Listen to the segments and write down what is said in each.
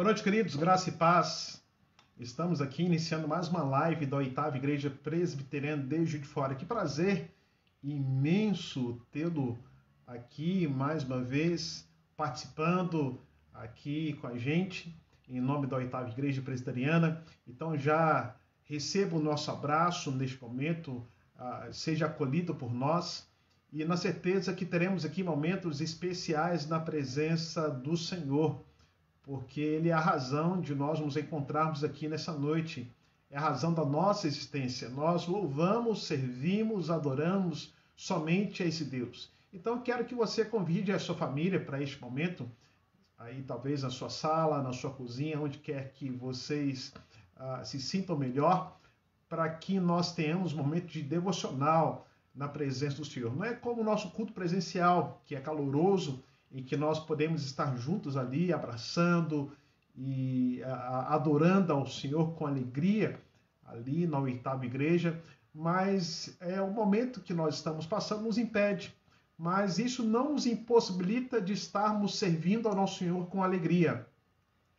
Boa noite, queridos, graça e paz. Estamos aqui iniciando mais uma live da 8ª Igreja Presbiteriana de Juiz de Fora. Que prazer imenso tê-lo aqui mais uma vez, participando aqui com a gente, em nome da 8ª Igreja Presbiteriana. Então já receba o nosso abraço neste momento, seja acolhido por nós e na certeza que teremos aqui momentos especiais na presença do Senhor, porque Ele é a razão de nós nos encontrarmos aqui nessa noite, é a razão da nossa existência. Nós louvamos, servimos, adoramos somente a esse Deus. Então quero que você convide a sua família para este momento, aí talvez na sua sala, na sua cozinha, onde quer que vocês se sintam melhor, para que nós tenhamos um momento de devocional na presença do Senhor. Não é como o nosso culto presencial, que é caloroso, em que nós podemos estar juntos ali, abraçando e adorando ao Senhor com alegria, ali na 8ª Igreja, mas o momento que nós estamos passando nos impede, mas isso não nos impossibilita de estarmos servindo ao nosso Senhor com alegria.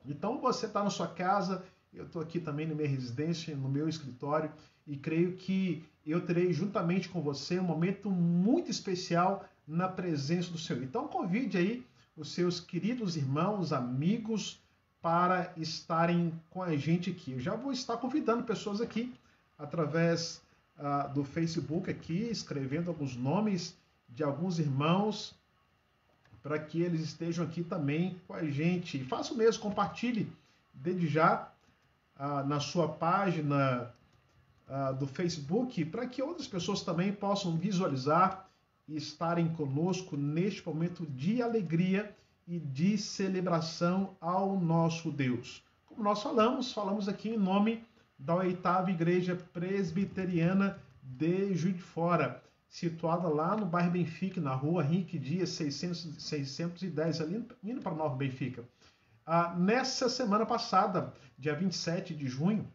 Então você está na sua casa, eu estou aqui também na minha residência, no meu escritório, e creio que eu terei juntamente com você um momento muito especial na presença do Senhor. Então convide aí os seus queridos irmãos, amigos, para estarem com a gente aqui. Eu já vou estar convidando pessoas aqui, através do Facebook aqui, escrevendo alguns nomes de alguns irmãos, para que eles estejam aqui também com a gente. E faça o mesmo, compartilhe desde já na sua página do Facebook, para que outras pessoas também possam visualizar e estarem conosco neste momento de alegria e de celebração ao nosso Deus. Como nós falamos aqui em nome da 8ª Igreja Presbiteriana de Juiz de Fora, situada lá no bairro Benfica, na rua Henrique Dias 610, ali indo para Nova Benfica. Nessa semana passada, dia 27 de junho,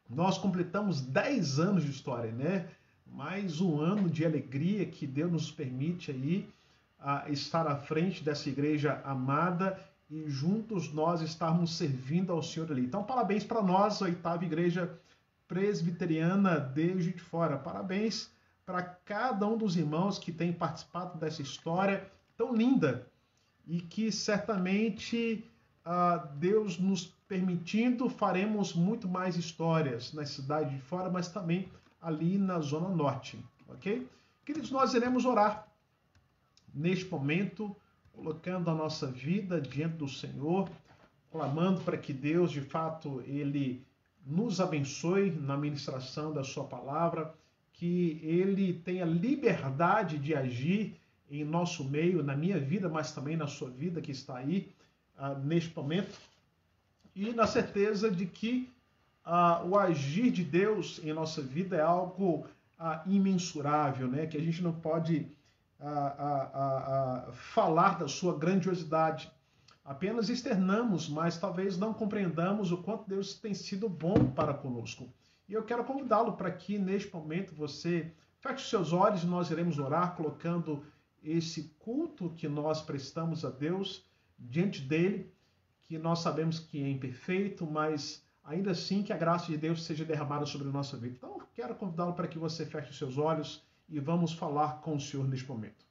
nós completamos 10 anos de história, né? Mais um ano de alegria que Deus nos permite aí estar à frente dessa igreja amada e juntos nós estarmos servindo ao Senhor ali. Então, parabéns para nós, a 8ª Igreja Presbiteriana de Juiz de Fora. Parabéns para cada um dos irmãos que tem participado dessa história tão linda e que certamente Deus nos permitindo, faremos muito mais histórias na cidade de Fora, mas também ali na Zona Norte, ok? Queridos, nós iremos orar neste momento, colocando a nossa vida diante do Senhor, clamando para que Deus, de fato, Ele nos abençoe na ministração da sua palavra, que Ele tenha liberdade de agir em nosso meio, na minha vida, mas também na sua vida que está aí neste momento, e na certeza de que o agir de Deus em nossa vida é algo imensurável, né? Que a gente não pode falar da sua grandiosidade. Apenas externamos, mas talvez não compreendamos o quanto Deus tem sido bom para conosco. E eu quero convidá-lo para que neste momento você feche os seus olhos e nós iremos orar, colocando esse culto que nós prestamos a Deus diante dele, que nós sabemos que é imperfeito, mas ainda assim que a graça de Deus seja derramada sobre a nossa vida. Então, eu quero convidá-lo para que você feche os seus olhos e vamos falar com o Senhor neste momento.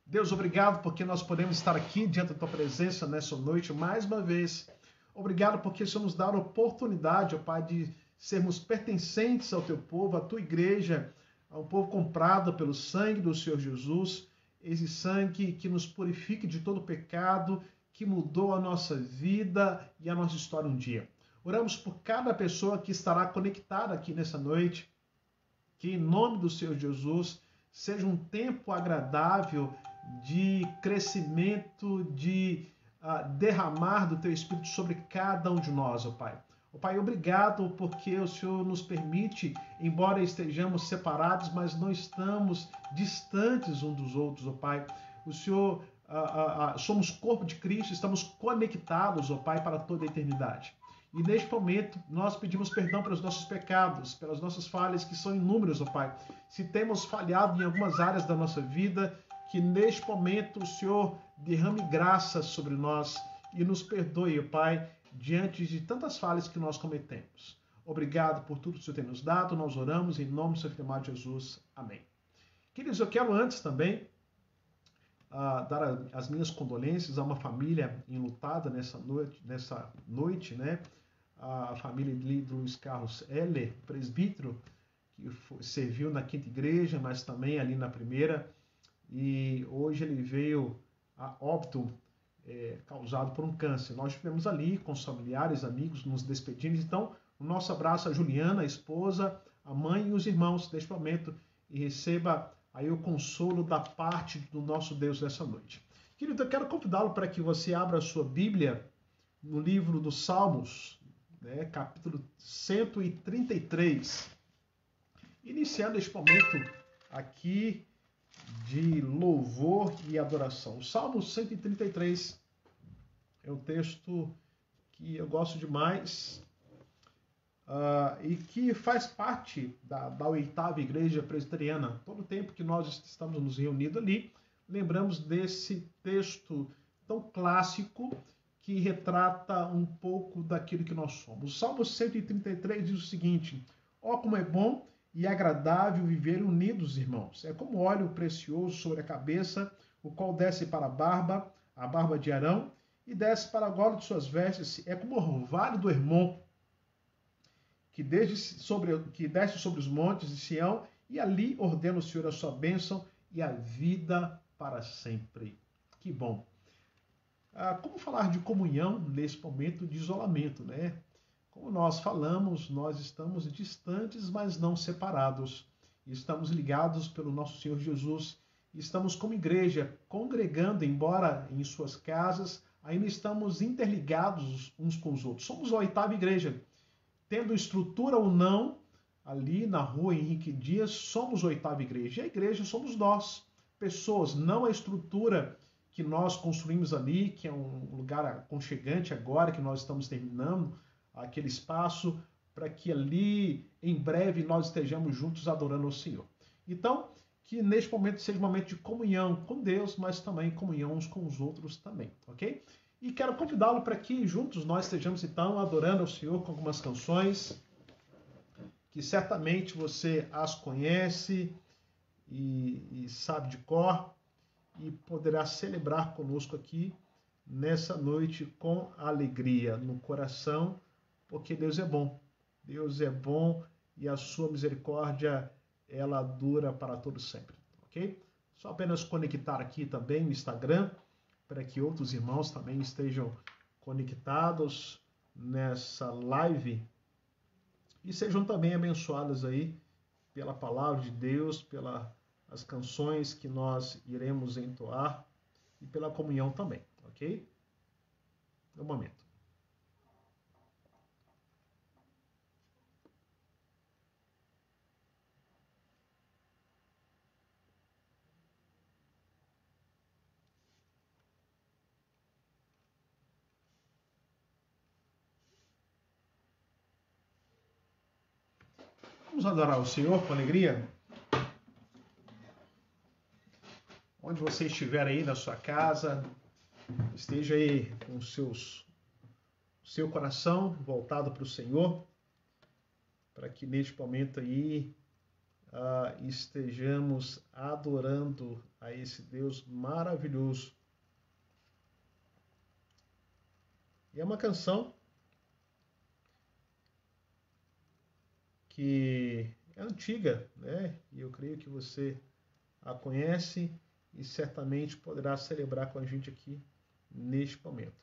Deus, obrigado porque nós podemos estar aqui diante da Tua presença nessa noite mais uma vez. Obrigado porque o Senhor nos dá a oportunidade, ó Pai, de sermos pertencentes ao Teu povo, à Tua igreja, ao povo comprado pelo sangue do Senhor Jesus, esse sangue que nos purifica de todo pecado, que mudou a nossa vida e a nossa história um dia. Oramos por cada pessoa que estará conectada aqui nessa noite, que em nome do Senhor Jesus seja um tempo agradável de crescimento, de derramar do Teu Espírito sobre cada um de nós, ó Pai. Ó Pai, obrigado porque o Senhor nos permite, embora estejamos separados, mas não estamos distantes uns dos outros, ó Pai. O Senhor, somos corpo de Cristo, estamos conectados, ó Pai, para toda a eternidade. E neste momento, nós pedimos perdão pelos nossos pecados, pelas nossas falhas, que são inúmeras, ó Pai. Se temos falhado em algumas áreas da nossa vida, que neste momento o Senhor derrame graça sobre nós, e nos perdoe, Pai, diante de tantas falhas que nós cometemos. Obrigado por tudo que o Senhor tem nos dado, nós oramos em nome do Senhor amado Jesus. Amém. Queridos, eu quero antes também dar as minhas condolências a uma família enlutada nessa noite, né? A família de Luiz Carlos Heller, presbítero, que serviu na quinta igreja, mas também ali na primeira, e hoje ele veio a óbito causado por um câncer. Nós estivemos ali com os familiares, amigos, nos despedindo. Então, o nosso abraço a Juliana, a esposa, a mãe e os irmãos deste momento, e receba aí o consolo da parte do nosso Deus nessa noite. Querido, eu quero convidá-lo para que você abra a sua Bíblia no livro dos Salmos, né, capítulo 133, iniciando este momento aqui de louvor e adoração. O Salmo 133 é um texto que eu gosto demais e que faz parte da oitava igreja presbiteriana. Todo o tempo que nós estamos nos reunidos ali, lembramos desse texto tão clássico que retrata um pouco daquilo que nós somos. O Salmo 133 diz o seguinte: ó, como é bom e agradável viver unidos, irmãos. É como óleo precioso sobre a cabeça, o qual desce para a barba de Arão, e desce para a gola de suas vestes. É como o orvalho do Hermon, que desce sobre os montes de Sião, e ali ordena o Senhor a sua bênção e a vida para sempre. Que bom! Como falar de comunhão nesse momento de isolamento, né? Como nós falamos, nós estamos distantes, mas não separados. Estamos ligados pelo nosso Senhor Jesus. Estamos como igreja, congregando, embora em suas casas, ainda estamos interligados uns com os outros. Somos a oitava igreja. Tendo estrutura ou não, ali na rua Henrique Dias, somos a oitava igreja. E a igreja somos nós, pessoas, não a estrutura que nós construímos ali, que é um lugar aconchegante agora, que nós estamos terminando aquele espaço, para que ali, em breve, nós estejamos juntos adorando ao Senhor. Então, que neste momento seja um momento de comunhão com Deus, mas também comunhão uns com os outros também, ok? E quero convidá-lo para que juntos nós estejamos, então, adorando ao Senhor com algumas canções, que certamente você as conhece e sabe de cor, e poderá celebrar conosco aqui nessa noite com alegria no coração, porque Deus é bom. Deus é bom e a sua misericórdia, ela dura para todo sempre, ok? Só apenas conectar aqui também no Instagram, para que outros irmãos também estejam conectados nessa live e sejam também abençoados aí pela palavra de Deus, pelas canções que nós iremos entoar e pela comunhão também, ok? Um momento. Vamos adorar o Senhor com alegria? Onde você estiver aí na sua casa, esteja aí com o seu coração voltado para o Senhor, para que neste momento aí estejamos adorando a esse Deus maravilhoso. E é uma canção que é antiga, né? E eu creio que você a conhece e certamente poderá celebrar com a gente aqui neste momento.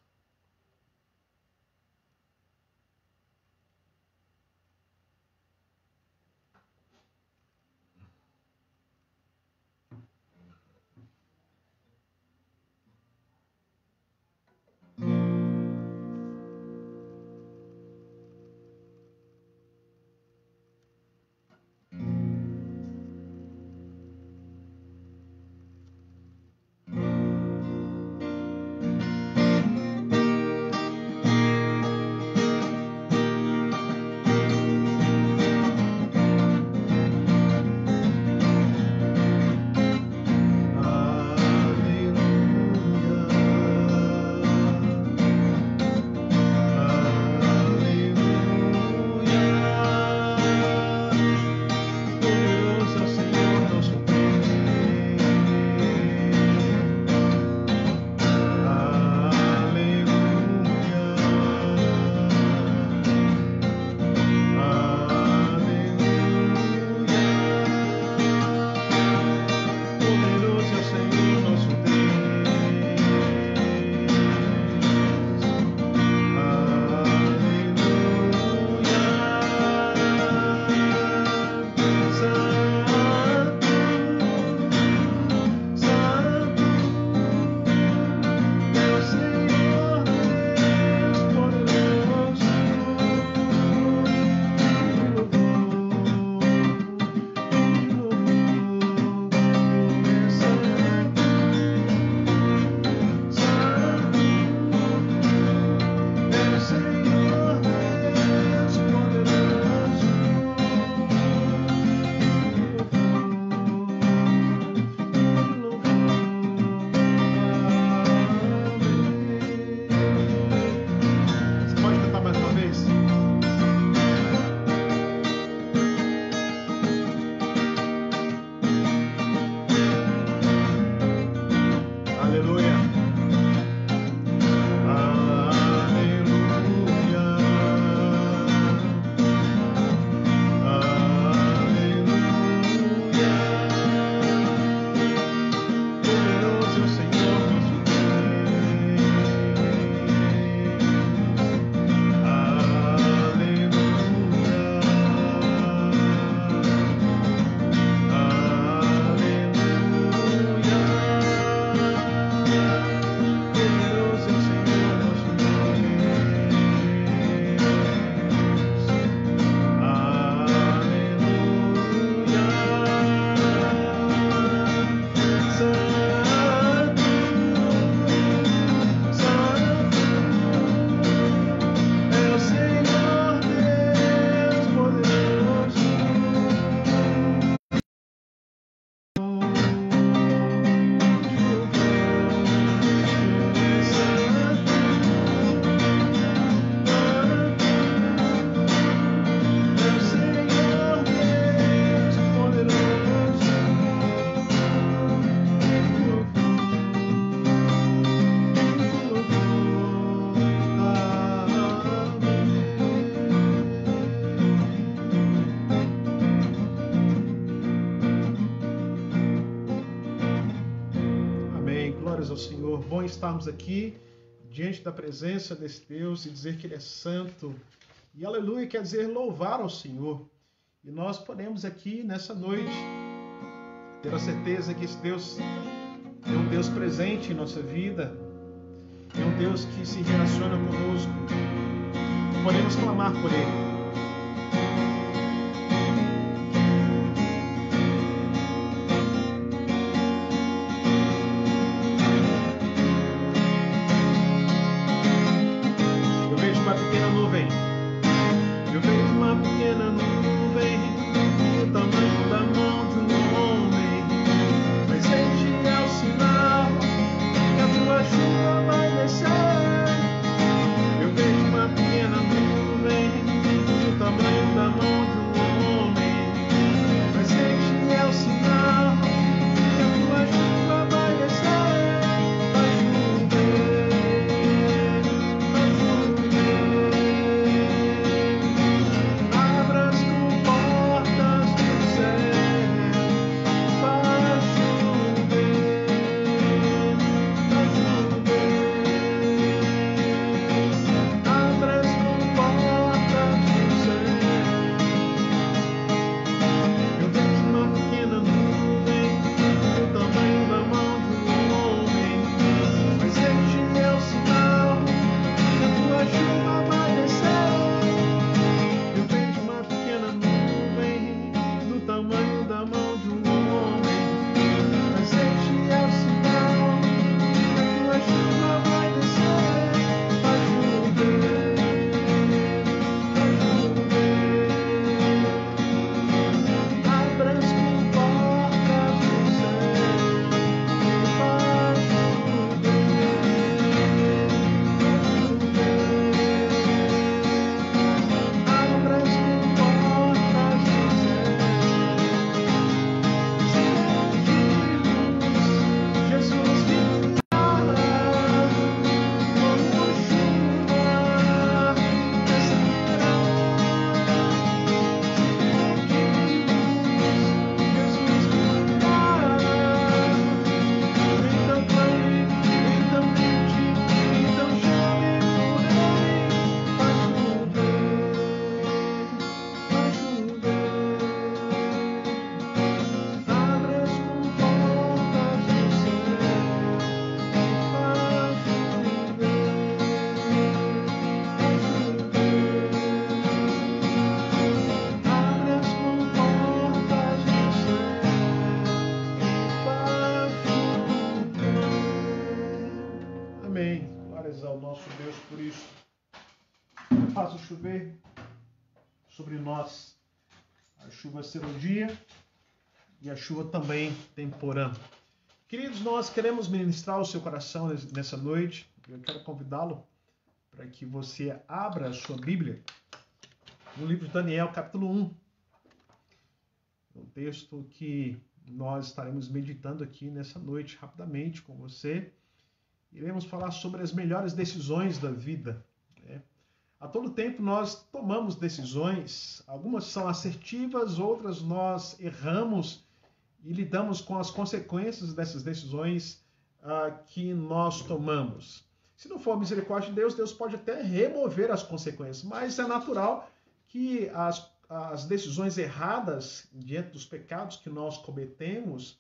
Senhor, bom estarmos aqui diante da presença desse Deus e dizer que Ele é santo. E aleluia quer dizer louvar ao Senhor. E nós podemos aqui nessa noite ter a certeza que esse Deus é um Deus presente em nossa vida, é um Deus que se relaciona conosco. Podemos clamar por Ele. Chover sobre nós, a chuva ser o dia e a chuva também temporã. Queridos, nós queremos ministrar o seu coração nessa noite. Eu quero convidá-lo para que você abra a sua Bíblia no livro de Daniel, capítulo 1. Um texto que nós estaremos meditando aqui nessa noite, rapidamente com você. Iremos falar sobre as melhores decisões da vida. A todo tempo nós tomamos decisões, algumas são assertivas, outras nós erramos e lidamos com as consequências dessas decisões que nós tomamos. Se não for a misericórdia de Deus, Deus pode até remover as consequências, mas é natural que as decisões erradas diante dos pecados que nós cometemos,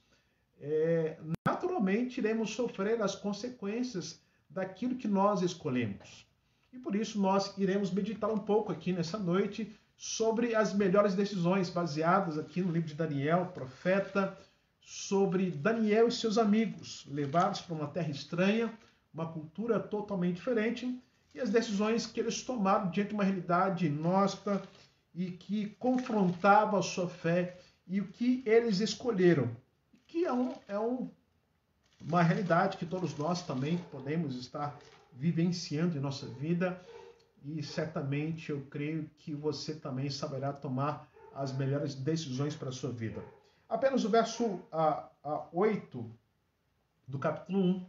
naturalmente iremos sofrer as consequências daquilo que nós escolhemos. E por isso nós iremos meditar um pouco aqui nessa noite sobre as melhores decisões, baseadas aqui no livro de Daniel, profeta, sobre Daniel e seus amigos, levados para uma terra estranha, uma cultura totalmente diferente, e as decisões que eles tomaram diante de uma realidade inóspita e que confrontava a sua fé, e o que eles escolheram, que é uma realidade que todos nós também podemos estar vivenciando em nossa vida, e certamente eu creio que você também saberá tomar as melhores decisões para a sua vida. Apenas o verso 8 do capítulo 1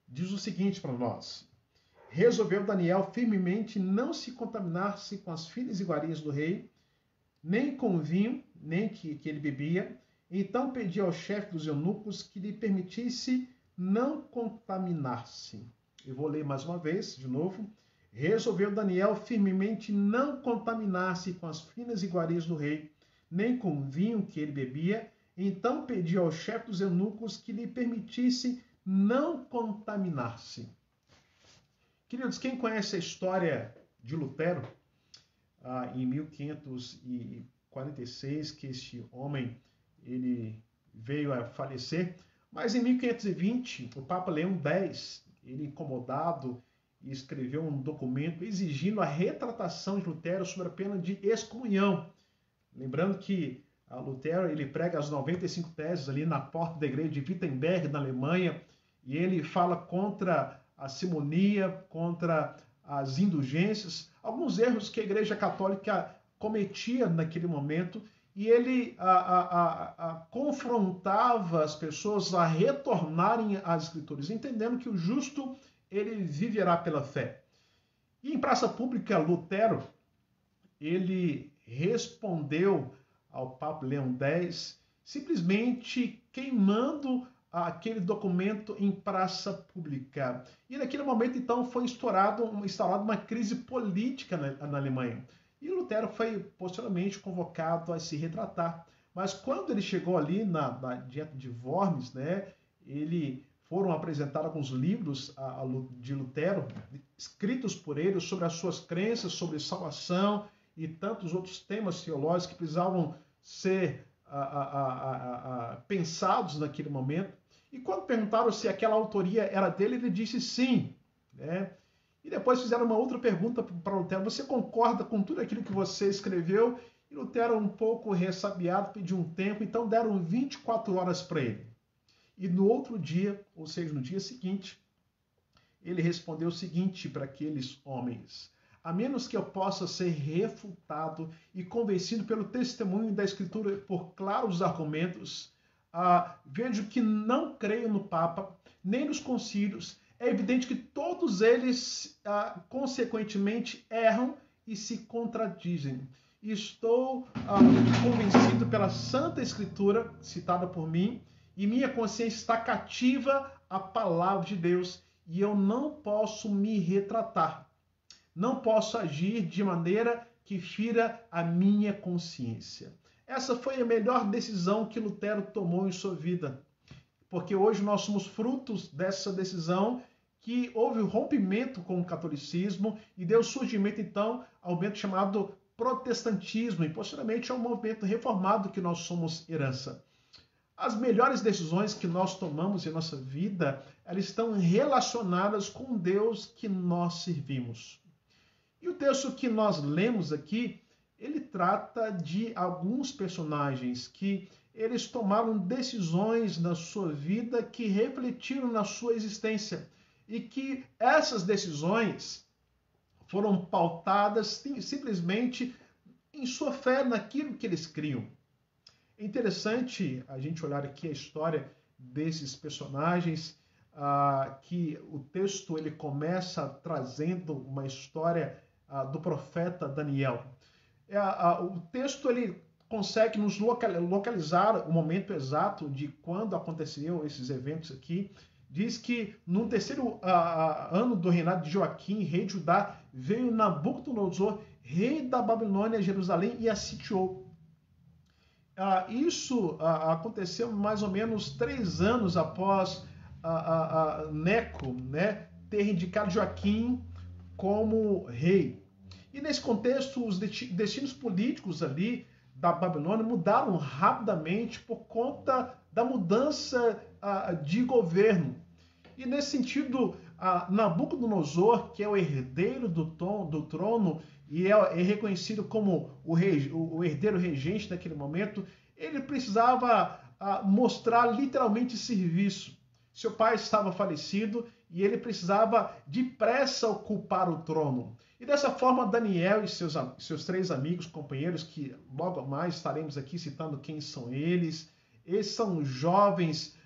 diz o seguinte para nós: resolveu Daniel firmemente não se contaminar-se com as filhas iguarias do rei, nem com o vinho, nem que ele bebia. Então pediu ao chefe dos eunucos que lhe permitisse não contaminar-se. Eu vou ler mais uma vez, de novo. Resolveu Daniel firmemente não contaminar-se com as finas iguarias do rei, nem com o vinho que ele bebia. Então pediu ao chefe dos eunucos que lhe permitisse não contaminar-se. Queridos, quem conhece a história de Lutero, em 1546, que este homem ele veio a falecer, mas em 1520, o Papa Leão X, ele incomodado, escreveu um documento exigindo a retratação de Lutero sobre a pena de excomunhão. Lembrando que Lutero ele prega as 95 teses ali na porta da igreja de Wittenberg, na Alemanha, e ele fala contra a simonia, contra as indulgências, alguns erros que a Igreja Católica cometia naquele momento, e ele confrontava as pessoas a retornarem às Escrituras, entendendo que o justo ele viverá pela fé. E em praça pública, Lutero ele respondeu ao Papa Leão X simplesmente queimando aquele documento em praça pública. E naquele momento, então, foi instaurada uma crise política na Alemanha. E Lutero foi posteriormente convocado a se retratar. Mas quando ele chegou ali diante de Worms, né, foram apresentados alguns livros de Lutero, escritos por ele, sobre as suas crenças, sobre salvação e tantos outros temas teológicos que precisavam ser pensados naquele momento. E quando perguntaram se aquela autoria era dele, ele disse sim, né? E depois fizeram uma outra pergunta para Lutero: você concorda com tudo aquilo que você escreveu? E Lutero, um pouco ressabiado, pediu um tempo, então deram 24 horas para ele. E no outro dia, ou seja, no dia seguinte, ele respondeu o seguinte para aqueles homens: a menos que eu possa ser refutado e convencido pelo testemunho da Escritura por claros argumentos, vejo que não creio no Papa, nem nos concílios. É evidente que todos eles, consequentemente, erram e se contradizem. Estou convencido pela Santa Escritura, citada por mim, e minha consciência está cativa à palavra de Deus, e eu não posso me retratar. Não posso agir de maneira que fira a minha consciência. Essa foi a melhor decisão que Lutero tomou em sua vida, porque hoje nós somos frutos dessa decisão, que houve um rompimento com o catolicismo e deu surgimento, então, ao movimento chamado protestantismo, e posteriormente ao movimento reformado que nós somos herança. As melhores decisões que nós tomamos em nossa vida, elas estão relacionadas com o Deus que nós servimos. E o texto que nós lemos aqui, ele trata de alguns personagens que eles tomaram decisões na sua vida que refletiram na sua existência e que essas decisões foram pautadas simplesmente em sua fé naquilo que eles criam. É interessante a gente olhar aqui a história desses personagens, que o texto ele começa trazendo uma história do profeta Daniel. O texto ele consegue nos localizar o momento exato de quando aconteceram esses eventos aqui. Diz que no terceiro ano do reinado de Joaquim, rei de Judá, veio Nabucodonosor, rei da Babilônia, a Jerusalém, e a sitiou. Isso aconteceu mais ou menos 3 anos após Neco, né, ter indicado Joaquim como rei. E nesse contexto, os destinos políticos ali da Babilônia mudaram rapidamente por conta da mudança de governo. E nesse sentido, Nabucodonosor, que é o herdeiro do trono e é reconhecido como o herdeiro regente naquele momento, ele precisava mostrar literalmente serviço. Seu pai estava falecido e ele precisava depressa ocupar o trono. E dessa forma, Daniel e seus 3 amigos, companheiros, que logo mais estaremos aqui citando quem são eles são jovens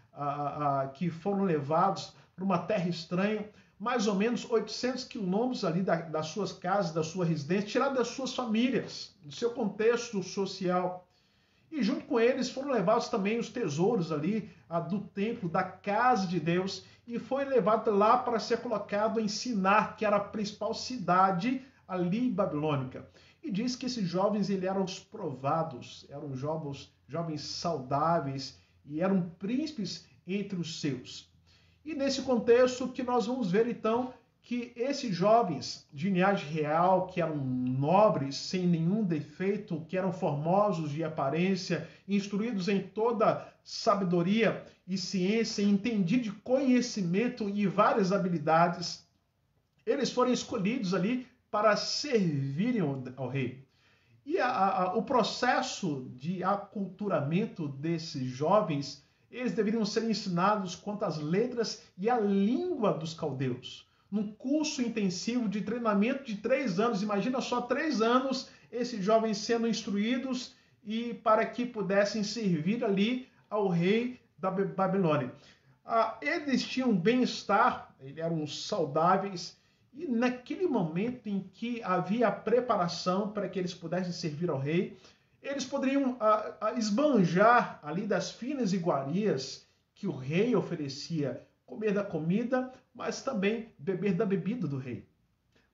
que foram levados para uma terra estranha, mais ou menos 800 quilômetros ali das suas casas, da sua residência, tirados das suas famílias, do seu contexto social. E junto com eles foram levados também os tesouros ali do templo, da casa de Deus, e foi levado lá para ser colocado em Sinar, que era a principal cidade ali babilônica. E diz que esses jovens eram os provados, eram jovens saudáveis e eram príncipes entre os seus. E nesse contexto que nós vamos ver então que esses jovens de linhagem real, que eram nobres, sem nenhum defeito, que eram formosos de aparência, instruídos em toda sabedoria e ciência, entendidos de conhecimento e várias habilidades, eles foram escolhidos ali para servirem ao rei. E o processo de aculturamento desses jovens, eles deveriam ser ensinados quanto às letras e à língua dos caldeus. Num curso intensivo de treinamento de 3 anos, imagina só 3 anos, esses jovens sendo instruídos e para que pudessem servir ali ao rei da Babilônia. Eles tinham bem-estar, eles eram saudáveis, e naquele momento em que havia a preparação para que eles pudessem servir ao rei, eles poderiam esbanjar ali das finas iguarias que o rei oferecia, comer da comida, mas também beber da bebida do rei.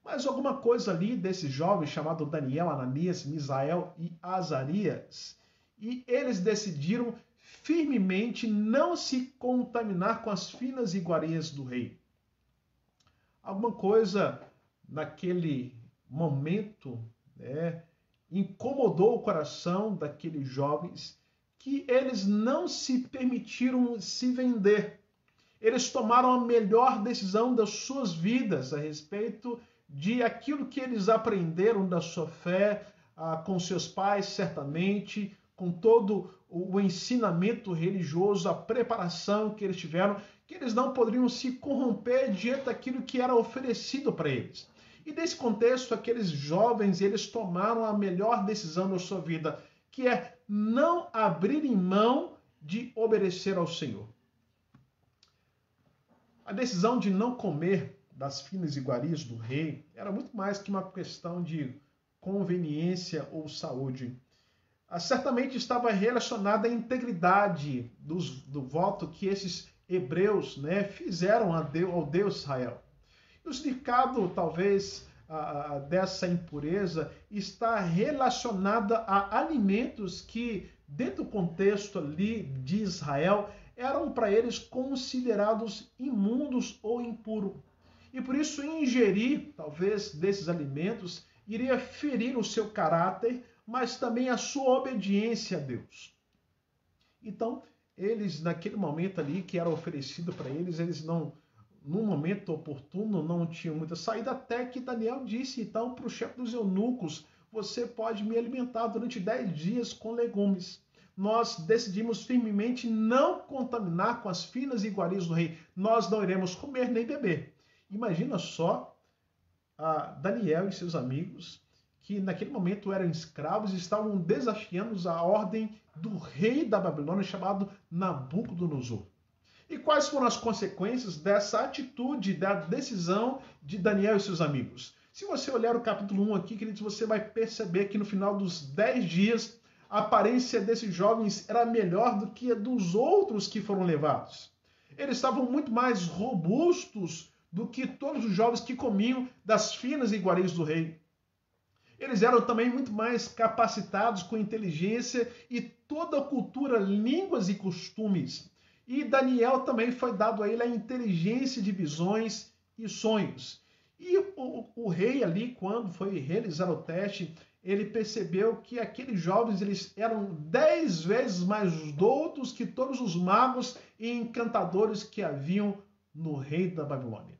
Mas alguma coisa ali desses jovens chamados Daniel, Ananias, Misael e Azarias, e eles decidiram firmemente não se contaminar com as finas iguarias do rei. Alguma coisa naquele momento incomodou o coração daqueles jovens que eles não se permitiram se vender. Eles tomaram a melhor decisão das suas vidas a respeito de aquilo que eles aprenderam da sua fé, com seus pais, certamente, com todo o ensinamento religioso, a preparação que eles tiveram, que eles não poderiam se corromper diante daquilo que era oferecido para eles. E nesse contexto, aqueles jovens, eles tomaram a melhor decisão da sua vida, que é não abrirem mão de obedecer ao Senhor. A decisão de não comer das finas iguarias do rei era muito mais que uma questão de conveniência ou saúde. Certamente estava relacionada à integridade do voto que esses hebreus fizeram ao Deus Israel. E o significado, talvez, dessa impureza está relacionada a alimentos que, dentro do contexto ali de Israel, eram para eles considerados imundos ou impuros. E por isso ingerir, talvez, desses alimentos iria ferir o seu caráter, mas também a sua obediência a Deus. Então, eles, naquele momento ali que era oferecido para eles, eles não, num momento oportuno, não tinham muita saída, até que Daniel disse, então, para o chefe dos eunucos, você pode me alimentar durante 10 dias com legumes. Nós decidimos firmemente não contaminar com as finas iguarias do rei. Nós não iremos comer nem beber. Imagina só Daniel e seus amigos, que naquele momento eram escravos e estavam desafiando a ordem do rei da Babilônia, chamado Nabucodonosor. E quais foram as consequências dessa atitude, da decisão de Daniel e seus amigos? Se você olhar o capítulo 1 aqui, queridos, você vai perceber que no final dos 10 dias, a aparência desses jovens era melhor do que a dos outros que foram levados. Eles estavam muito mais robustos do que todos os jovens que comiam das finas iguarias do rei. Eles eram também muito mais capacitados com inteligência e toda a cultura, línguas e costumes. E Daniel também foi dado a ele a inteligência de visões e sonhos. E o rei ali, quando foi realizar o teste, ele percebeu que aqueles jovens eles eram 10 vezes mais doutos que todos os magos e encantadores que haviam no rei da Babilônia.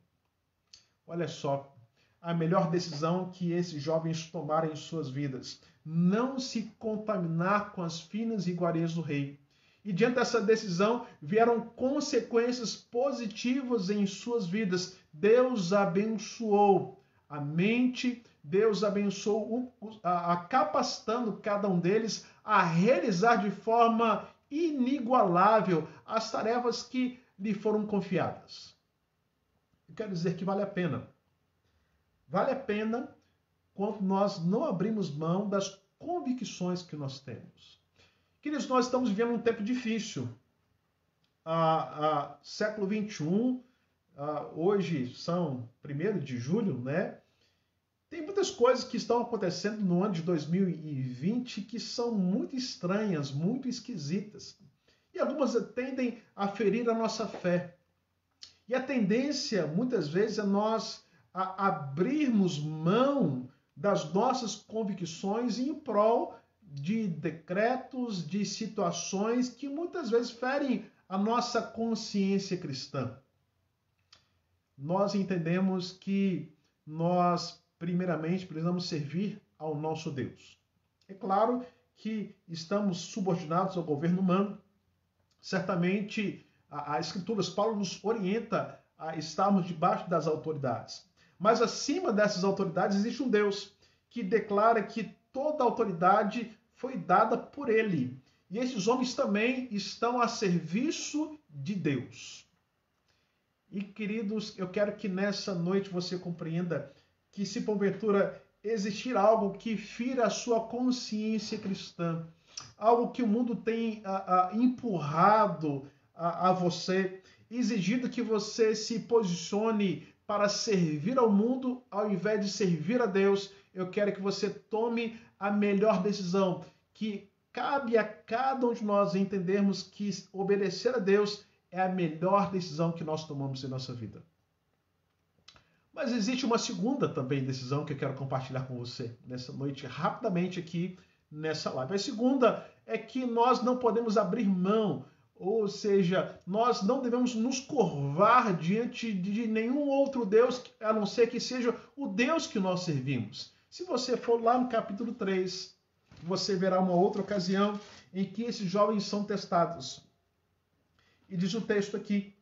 Olha só, a melhor decisão que esses jovens tomaram em suas vidas. Não se contaminar com as finas iguarias do rei. E diante dessa decisão vieram consequências positivas em suas vidas. Deus abençoou a mente, Deus abençoou capacitando cada um deles a realizar de forma inigualável as tarefas que lhe foram confiadas. Eu quero dizer que vale a pena. Vale a pena quando nós não abrimos mão das convicções que nós temos. Queridos, nós estamos vivendo um tempo difícil. Século XXI, hoje são 1º de julho, né? Tem muitas coisas que estão acontecendo no ano de 2020 que são muito estranhas, muito esquisitas. E algumas tendem a ferir a nossa fé. E a tendência, muitas vezes, é nós abrirmos mão das nossas convicções em prol de decretos, de situações que muitas vezes ferem a nossa consciência cristã. Nós entendemos que nós, primeiramente, precisamos servir ao nosso Deus. É claro que estamos subordinados ao governo humano. Certamente, as Escrituras, Paulo nos orienta a estarmos debaixo das autoridades. Mas acima dessas autoridades existe um Deus que declara que toda autoridade foi dada por ele. E esses homens também estão a serviço de Deus. E, queridos, eu quero que nessa noite você compreenda que, se porventura existir algo que fira a sua consciência cristã, algo que o mundo tem empurrado a você, exigindo que você se posicione para servir ao mundo ao invés de servir a Deus, eu quero que você tome a melhor decisão, que cabe a cada um de nós entendermos que obedecer a Deus é a melhor decisão que nós tomamos em nossa vida. Mas existe uma segunda também decisão que eu quero compartilhar com você nessa noite, rapidamente aqui nessa live. A segunda é que nós não podemos abrir mão, ou seja, nós não devemos nos curvar diante de nenhum outro Deus, a não ser que seja o Deus que nós servimos. Se você for lá no capítulo 3, você verá uma outra ocasião em que esses jovens são testados. E diz o texto aqui: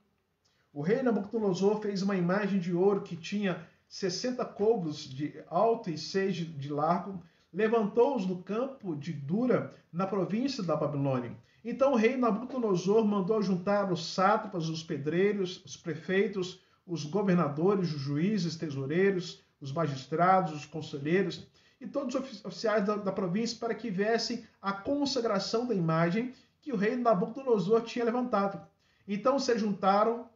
o rei Nabucodonosor fez uma imagem de ouro que tinha 60 côvados de alto e 6 de largo, levantou-os no campo de Dura, na província da Babilônia. Então o rei Nabucodonosor mandou juntar os sátrapas, os pedreiros, os prefeitos, os governadores, os juízes, tesoureiros, os magistrados, os conselheiros e todos os oficiais da província para que viessem a consagração da imagem que o rei Nabucodonosor tinha levantado. Então se juntaram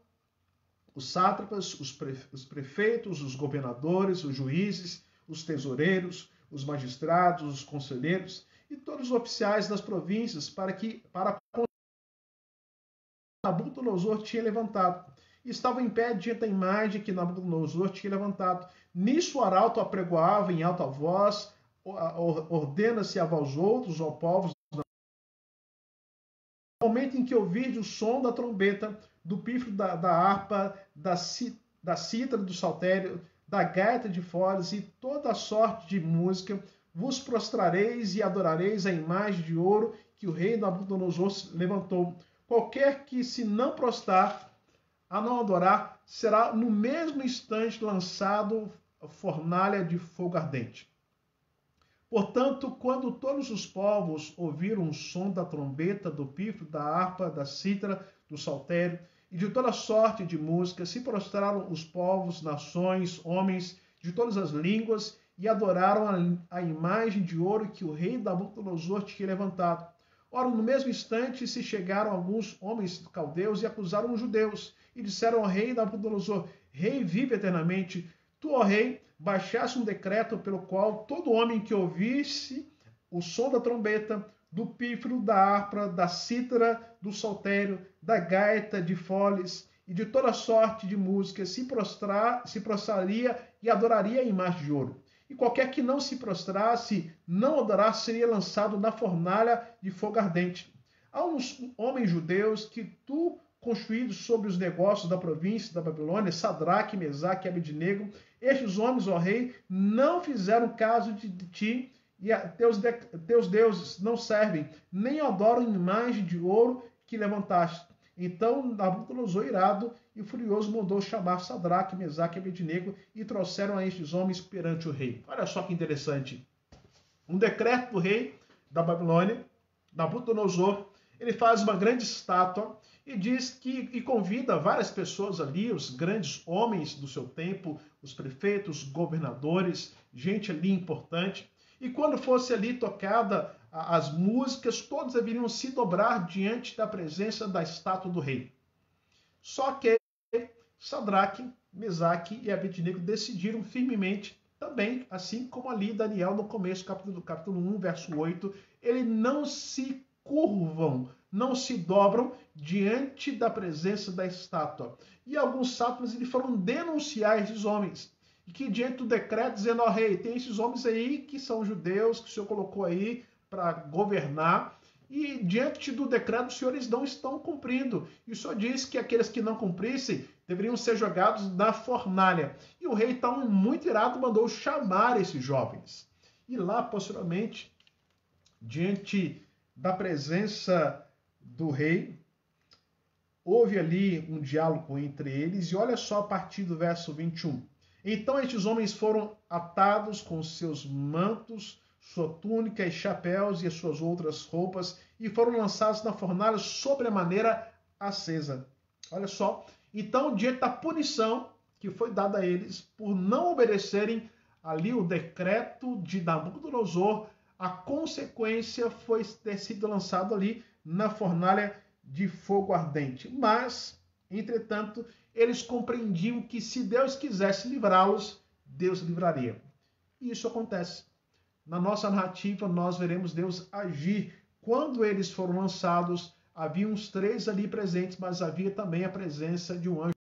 os sátrapas, os prefeitos, os governadores, os juízes, os tesoureiros, os magistrados, os conselheiros e todos os oficiais das províncias para Nabucodonosor tinha levantado. E estavam em pé diante da imagem que Nabucodonosor tinha levantado. Nisso o arauto apregoava em alta voz: ordena-se a vós outros, ó povos, no momento em que ouvirdes o som da trombeta, do pífaro da harpa, da cítara, do saltério, da gaita de foles e toda a sorte de música, vos prostrareis e adorareis a imagem de ouro que o rei Nabucodonosor levantou. Qualquer que se não prostrar a não adorar, será no mesmo instante lançado fornalha de fogo ardente. Portanto, quando todos os povos ouviram o som da trombeta, do pífaro, da harpa, da cítara, do saltério e de toda sorte de música, se prostraram os povos, nações, homens de todas as línguas e adoraram a imagem de ouro que o rei Nabucodonosor tinha levantado. Ora, no mesmo instante se chegaram alguns homens caldeus e acusaram os judeus e disseram ao rei Nabucodonosor: rei, vive eternamente. Tu, ó rei, baixaste um decreto pelo qual todo homem que ouvisse o som da trombeta, do pífaro, da harpa, da cítara, do saltério, da gaita de foles e de toda sorte de música se prostraria e adoraria a imagem de ouro. E qualquer que não se prostrasse, não adorasse, seria lançado na fornalha de fogo ardente. Há uns homens judeus que tu, construídos sobre os negócios da província da Babilônia, Sadraque, Mesaque e Abednego, estes homens, ó rei, não fizeram caso de ti, e teus deuses não servem, nem adoram imagem de ouro que levantaste. Então Nabucodonosor, irado e furioso, mandou chamar Sadraque, Mesaque e Abednego e trouxeram a estes homens perante o rei. Olha só que interessante. Um decreto do rei da Babilônia, Nabucodonosor, ele faz uma grande estátua e diz que e convida várias pessoas ali, os grandes homens do seu tempo, os prefeitos, governadores, gente ali importante. E quando fosse ali tocada as músicas, todos deveriam se dobrar diante da presença da estátua do rei. Só que Sadraque, Mesaque e Abednego decidiram firmemente também, assim como ali Daniel no começo, capítulo 1, verso 8, eles não se curvam, não se dobram diante da presença da estátua. E alguns sátrapas foram denunciar esses homens. E que diante do decreto dizendo, ó rei, tem esses homens aí que são judeus, que o Senhor colocou aí para governar, e diante do decreto, os senhores não estão cumprindo. E o Senhor diz que aqueles que não cumprissem deveriam ser jogados na fornalha. E o rei, então, muito irado, mandou chamar esses jovens. E lá, posteriormente, diante da presença do rei, houve ali um diálogo entre eles. E olha só a partir do verso 21. Então estes homens foram atados com seus mantos, sua túnica e chapéus e as suas outras roupas, e foram lançados na fornalha sobre a maneira acesa. Olha só. Então, diante da punição que foi dada a eles por não obedecerem ali o decreto de Nabucodonosor, a consequência foi ter sido lançado ali na fornalha de fogo ardente. Mas, entretanto, eles compreendiam que se Deus quisesse livrá-los, Deus livraria. E isso acontece. Na nossa narrativa, nós veremos Deus agir. Quando eles foram lançados, havia uns 3 ali presentes, mas havia também a presença de um anjo